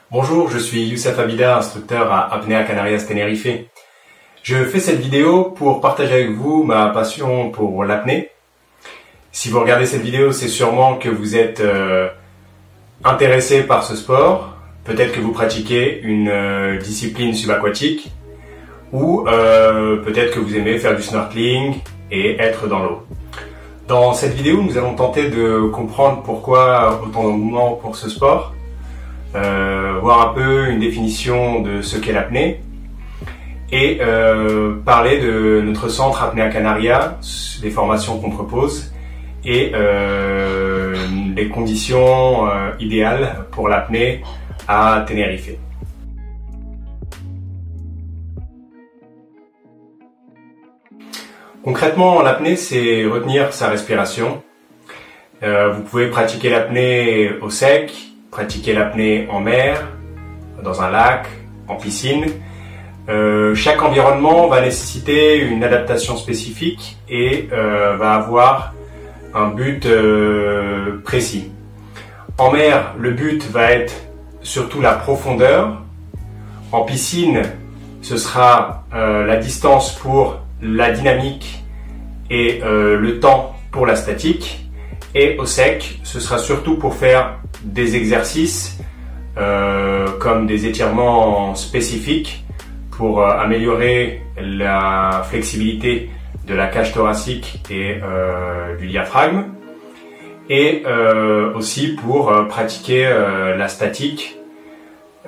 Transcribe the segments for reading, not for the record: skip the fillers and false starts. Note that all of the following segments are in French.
Bonjour, je suis Youssef Abida, instructeur à Apnea Canarias Tenerife. Je fais cette vidéo pour partager avec vous ma passion pour l'apnée. Si vous regardez cette vidéo, c'est sûrement que vous êtes intéressé par ce sport. Peut-être que vous pratiquez une discipline subaquatique ou peut-être que vous aimez faire du snorkeling et être dans l'eau. Dans cette vidéo, nous allons tenter de comprendre pourquoi autant d'engouement pour ce sport, voir un peu une définition de ce qu'est l'apnée et parler de notre centre Apnea Canaria, des formations qu'on propose et les conditions idéales pour l'apnée à Tenerife. Concrètement, l'apnée, c'est retenir sa respiration. Vous pouvez pratiquer l'apnée au sec, pratiquer l'apnée en mer, dans un lac, en piscine. Chaque environnement va nécessiter une adaptation spécifique et va avoir un but précis. En mer, le but va être surtout la profondeur. En piscine, ce sera la distance pour la dynamique et le temps pour la statique. Et au sec, ce sera surtout pour faire des exercices comme des étirements spécifiques pour améliorer la flexibilité de la cage thoracique et du diaphragme, et aussi pour pratiquer la statique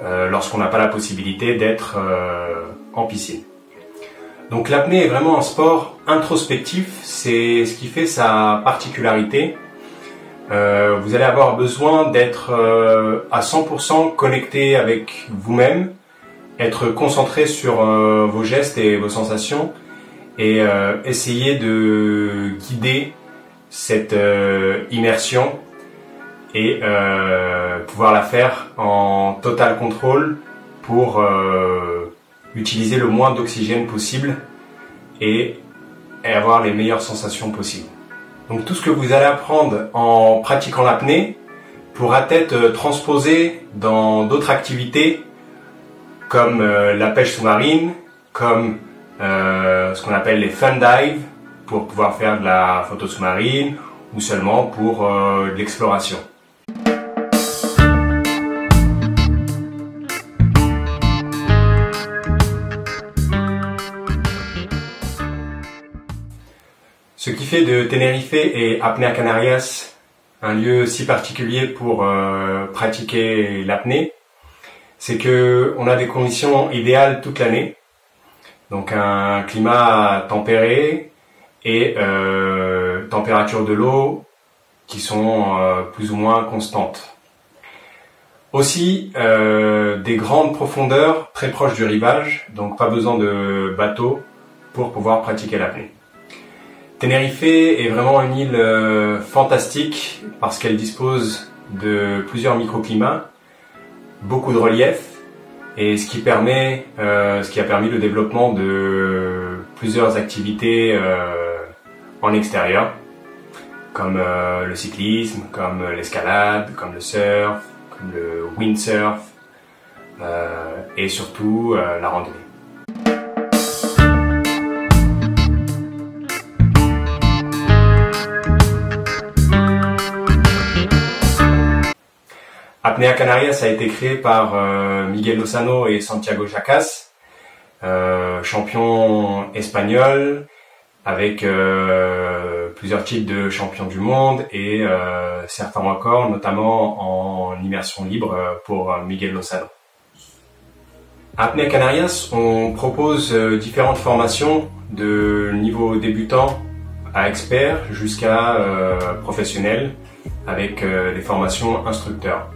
lorsqu'on n'a pas la possibilité d'être en piscine. Donc l'apnée est vraiment un sport introspectif, c'est ce qui fait sa particularité. Vous allez avoir besoin d'être à 100% connecté avec vous-même, être concentré sur vos gestes et vos sensations et essayer de guider cette immersion et pouvoir la faire en total contrôle pour utiliser le moins d'oxygène possible et avoir les meilleures sensations possibles. Donc tout ce que vous allez apprendre en pratiquant l'apnée pourra être transposé dans d'autres activités comme la pêche sous-marine, comme ce qu'on appelle les fun dives pour pouvoir faire de la photo sous-marine ou seulement pour de l'exploration. Ce qui fait de Tenerife et Apnea Canarias un lieu si particulier pour pratiquer l'apnée, c'est que on a des conditions idéales toute l'année. Donc un climat tempéré et température de l'eau qui sont plus ou moins constantes. Aussi des grandes profondeurs très proches du rivage, donc pas besoin de bateau pour pouvoir pratiquer l'apnée. Tenerife est vraiment une île fantastique parce qu'elle dispose de plusieurs microclimats, beaucoup de relief, et ce qui a permis le développement de plusieurs activités en extérieur, comme le cyclisme, comme l'escalade, comme le surf, comme le windsurf et surtout la randonnée. Apnea Canarias a été créé par Miguel Lozano et Santiago Jacas, champions espagnols avec plusieurs titres de champion du monde et certains records, notamment en immersion libre pour Miguel Lozano. À Apnea Canarias, on propose différentes formations de niveau débutant à expert jusqu'à professionnel avec des formations instructeurs.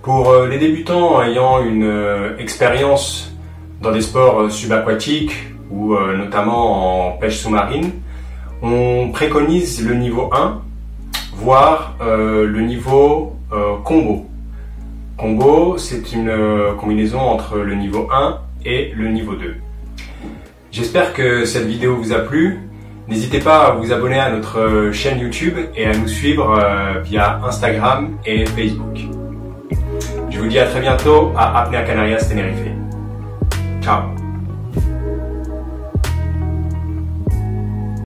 Pour les débutants ayant une expérience dans des sports subaquatiques ou notamment en pêche sous-marine, on préconise le niveau 1, voire le niveau combo. Combo, c'est une combinaison entre le niveau 1 et le niveau 2. J'espère que cette vidéo vous a plu. N'hésitez pas à vous abonner à notre chaîne YouTube et à nous suivre via Instagram et Facebook. Je Je vous dis à très bientôt à Apnea Canarias Tenerife. Ciao.